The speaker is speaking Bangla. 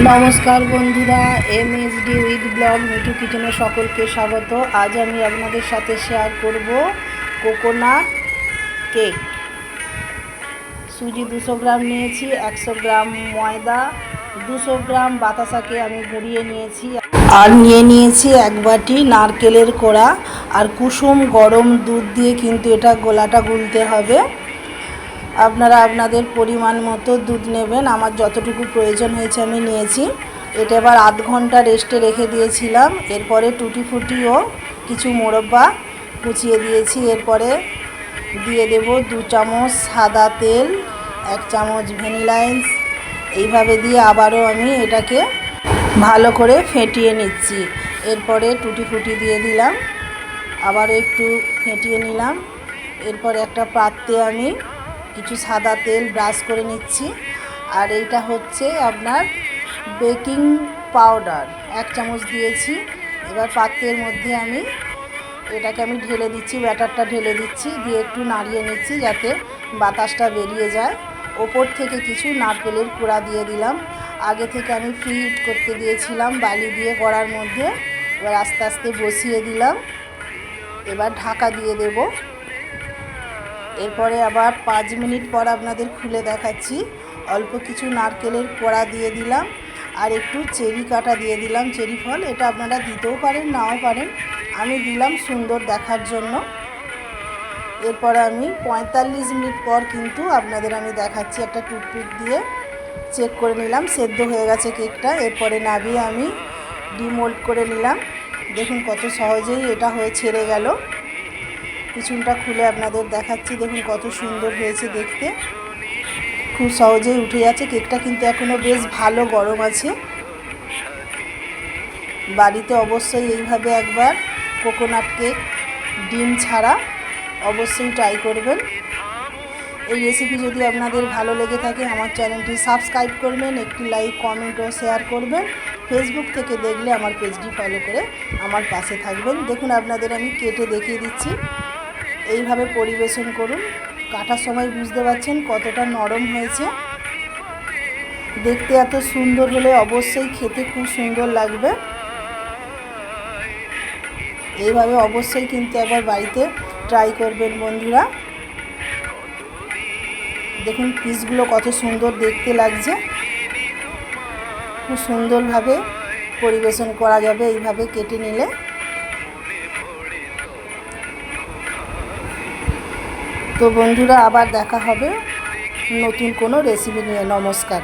নমস্কার বন্ধুরা, MSD উইথ ব্লগ মিঠু কিচেনে সকলকে স্বাগত। আজ আমি আপনাদের সাথে শেয়ার করব কোকোনাট কেক। সুজি 200 গ্রাম নিয়েছি, 100 গ্রাম ময়দা, 200 গ্রাম বাতাসাকে আমি গুঁড়িয়ে নিয়েছি, আর নিয়েছি এক বাটি নারকেলের কোড়া আর কুসুম গরম দুধ দিয়ে কিন্তু এটা গোলাটা গুলতে হবে। আপনারা আপনাদের পরিমাণ মতো দুধ নেবেন। আমার যতটুকু প্রয়োজন হয়েছে আমি নিয়েছি। এটা এবার আধ ঘন্টা রেস্টে রেখে দিয়েছিলাম। এরপরে টুটি ফুটি ও কিছু মোরব্বা কুচিয়ে দিয়েছি। এরপরে দিয়ে দেব 2 চামচ সাদা তেল, 1 চামচ ভ্যানিলা এসেন্স। এইভাবে দিয়ে আবারও আমি এটাকে ভালো করে ফেটিয়ে নিচ্ছি। এরপরে টুটি ফুটি দিয়ে দিলাম, আবারও একটু ফেটিয়ে নিলাম। এরপরে একটা পাত্রে আমি কিছু সাদা তেল ব্রাশ করে নিচ্ছি। আর এইটা হচ্ছে আপনার বেকিং পাউডার 1 চামচ দিয়েছি। এবার পাত্রের মধ্যে এটাকে ঢেলে দিচ্ছি, ব্যাটারটা ঢেলে দিচ্ছি, দিয়ে একটু নাড়িয়ে নিচ্ছি যাতে বাতাসটা বেরিয়ে যায়। ওপর থেকে কিছু নারকেলের কোড়া দিয়ে দিলাম। আগে থেকে আমি প্রি হিট করতে দিয়েছিলাম বালি দিয়ে কড়ার মধ্যে। এবার আস্তে আস্তে বসিয়ে দিলাম। এবার ঢাকা দিয়ে দেব। এরপরে আবার 5 মিনিট পর আপনাদের খুলে দেখাচ্ছি। অল্প কিছু নারকেলের কোড়া দিয়ে দিলাম আর একটু চেরি কাটা দিয়ে দিলাম, চেরি ফল। এটা আপনারা দিতেও পারেন, নাও পারেন, আমি দিলাম সুন্দর দেখার জন্য। এরপর আমি 45 মিনিট পর কিন্তু আপনাদের আমি দেখাচ্ছি, একটা টুথপিক দিয়ে চেক করে নিলাম সেদ্ধ হয়ে গেছে কেকটা। এরপরে নামিয়ে আমি ডিমোল্ড করে নিলাম। দেখুন কত সহজেই এটা হয়ে ছেড়ে গেল। পিছনটা খুলে আপনাদের দেখাচ্ছি, দেখুন কত সুন্দর হয়েছে দেখতে, খুব সহজেই উঠে যাচ্ছে। কেকটা কিন্তু এখনও বেশ ভালো গরম আছে। বাড়িতে অবশ্যই এইভাবে একবার কোকোনাট কেক ডিম ছাড়া অবশ্যই ট্রাই করবেন। এই রেসিপি যদি আপনাদের ভালো লেগে থাকে আমার চ্যানেলটি সাবস্ক্রাইব করবেন, একটি লাইক, কমেন্ট ও শেয়ার করবেন। ফেসবুক থেকে দেখলে আমার পেজটি ফলো করে আমার পাশে থাকবেন। দেখুন আপনাদের আমি কেটে দেখিয়ে দিচ্ছি। এইভাবে পরিবেশন করুন। কাটার সময় বুঝতে পারছেন কতটা নরম হয়েছে। দেখতে এত সুন্দর হলে অবশ্যই খেতে খুব সুন্দর লাগবে। এইভাবে অবশ্যই কিন্তু একবার বাড়িতে ট্রাই করবেন বন্ধুরা। দেখুন পিসগুলো কত সুন্দর দেখতে লাগছে। খুব সুন্দরভাবে পরিবেশন করা যাবে এইভাবে কেটে নিলে। তো বন্ধুরা আবার দেখা হবে নতুন কোনো রেসিপি নিয়ে। নমস্কার।